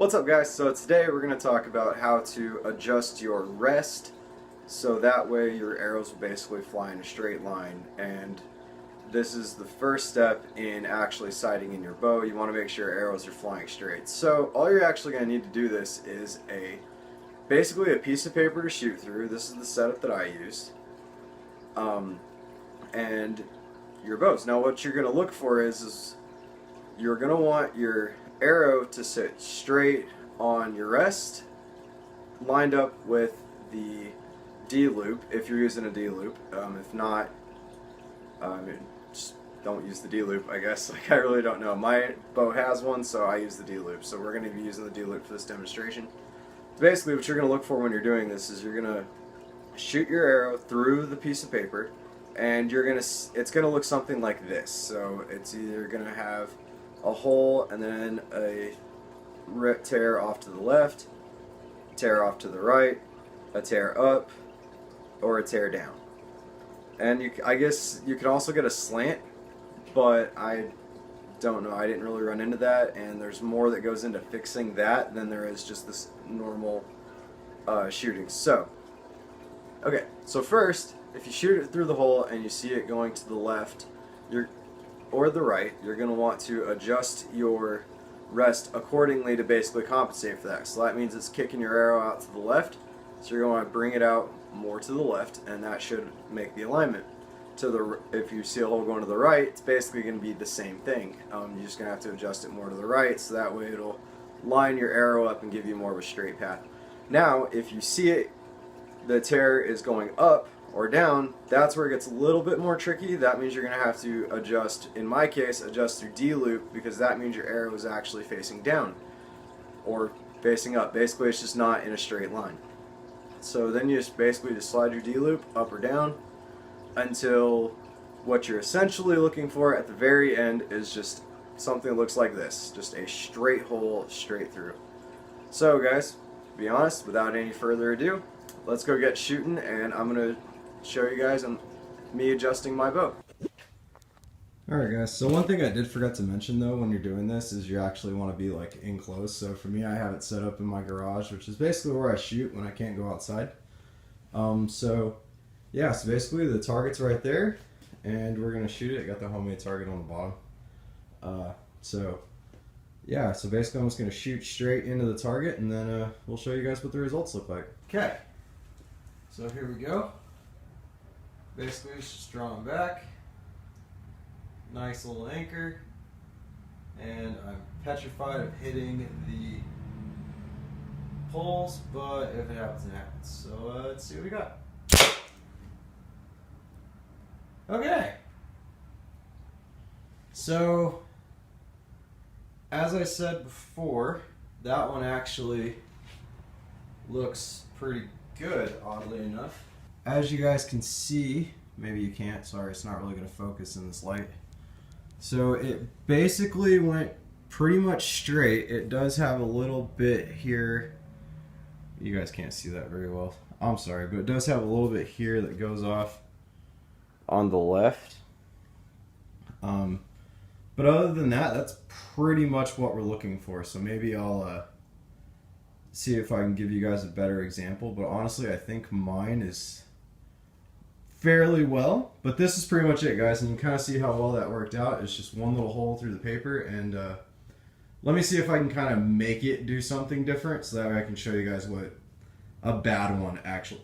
What's up, guys? So today we're going to talk about how to adjust your rest so that way your arrows will basically fly in a straight line. And this is the first step in actually sighting in your bow. You want to make sure your arrows are flying straight. So all you're actually going to need to do this is basically a piece of paper to shoot through. This is the setup that I used. And your bows. Now what you're going to look for is you're going to want your arrow to sit straight on your rest, lined up with the D loop if you're using a D loop. If not, just don't use the D loop, I guess. Like, I really don't know. My bow has one, so I use the D loop. So we're going to be using the D loop for this demonstration. Basically, what you're going to look for when you're doing this is you're going to shoot your arrow through the piece of paper, and it's going to look something like this. So it's either going to have a hole and then a tear off to the left, tear off to the right, a tear up, or a tear down. And I guess you can also get a slant, but I don't know. I didn't really run into that, and there's more that goes into fixing that than there is just this normal shooting. So, okay, so first, if you shoot it through the hole and you see it going to the left, or the right, you're going to want to adjust your rest accordingly to basically compensate for that. So that means it's kicking your arrow out to the left, so you're going to bring it out more to the left, and that should make the alignment. If you see a hole going to the right, it's basically going to be the same thing. You're just going to have to adjust it more to the right, so that way it'll line your arrow up and give you more of a straight path. Now, if you see the tear is going up or down, that's where it gets a little bit more tricky. That means you're going to have to adjust, in my case, adjust through D loop, because that means your arrow is actually facing down or facing up. Basically, it's just not in a straight line. So then you just basically slide your D loop up or down until what you're essentially looking for at the very end is just something that looks like this, just a straight hole straight through. So guys, to be honest, without any further ado, let's go get shooting, and I'm going to show you guys me adjusting my bow. Alright guys, so one thing I did forget to mention though when you're doing this is you actually want to be like enclosed. So for me, I have it set up in my garage, which is basically where I shoot when I can't go outside. So basically the target's right there, and we're going to shoot it. I got the homemade target on the bottom. So basically I'm just going to shoot straight into the target, and then we'll show you guys what the results look like. Okay, so here we go. Basically just drawing back, nice little anchor, and I'm petrified of hitting the poles, but if it happens, it happens. So let's see what we got. Okay, so as I said before, that one actually looks pretty good, oddly enough. As you guys can see, maybe you can't, sorry, it's not really going to focus in this light. So it basically went pretty much straight. It does have a little bit here. You guys can't see that very well. I'm sorry, but it does have a little bit here that goes off on the left. But other than that, that's pretty much what we're looking for. So maybe I'll see if I can give you guys a better example. But honestly, I think mine is fairly well. But this is pretty much it, guys. And you can kind of see how well that worked out. It's just one little hole through the paper. And let me see if I can kind of make it do something different, so that way I can show you guys what a bad one actually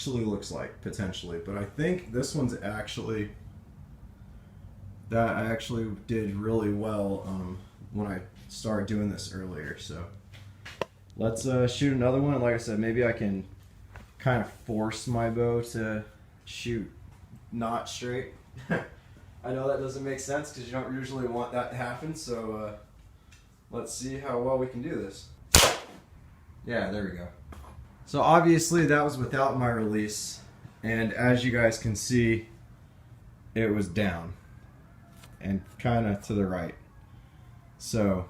looks like, potentially. But I think this one's actually, that I actually did really well when I started doing this earlier. So let's shoot another one. Like I said, maybe I can kind of force my bow to shoot not straight. I know that doesn't make sense because you don't usually want that to happen. So let's see how well we can do this. Yeah, there we go. So obviously that was without my release, and as you guys can see, it was down and kind of to the right. So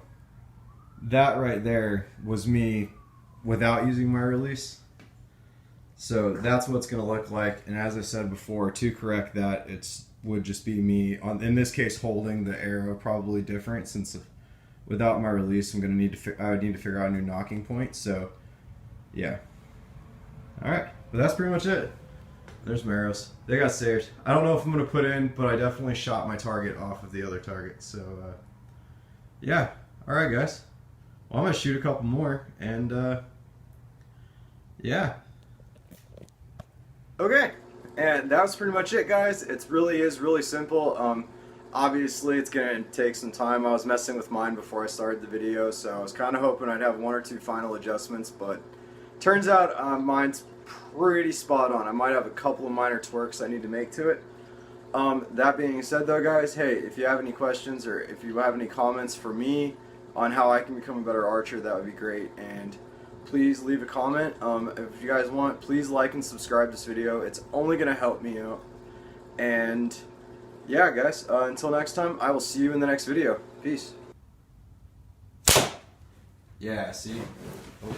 that right there was me without using my release. So that's what it's going to look like. And as I said before, to correct that, it would just be me, in this case, holding the arrow probably different, since without my release, I would need to figure out a new knocking point. So, yeah. All right, but that's pretty much it. There's my arrows. They got saved. I don't know if I'm gonna put in, but I definitely shot my target off of the other target. So, yeah. All right, guys. Well, I'm gonna shoot a couple more, and yeah. Okay, and that was pretty much it, guys. It really is really simple. Obviously, it's gonna take some time. I was messing with mine before I started the video, so I was kind of hoping I'd have 1 or 2 final adjustments, but turns out mine's pretty spot on. I might have a couple of minor twerks I need to make to it. That being said, though, guys, hey, if you have any questions or if you have any comments for me on how I can become a better archer, that would be great. And please leave a comment. If you guys want, please like and subscribe this video. It's only going to help me out. And yeah, guys, until next time, I will see you in the next video. Peace. Yeah, see? Oh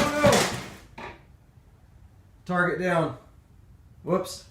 no! Target down. Whoops.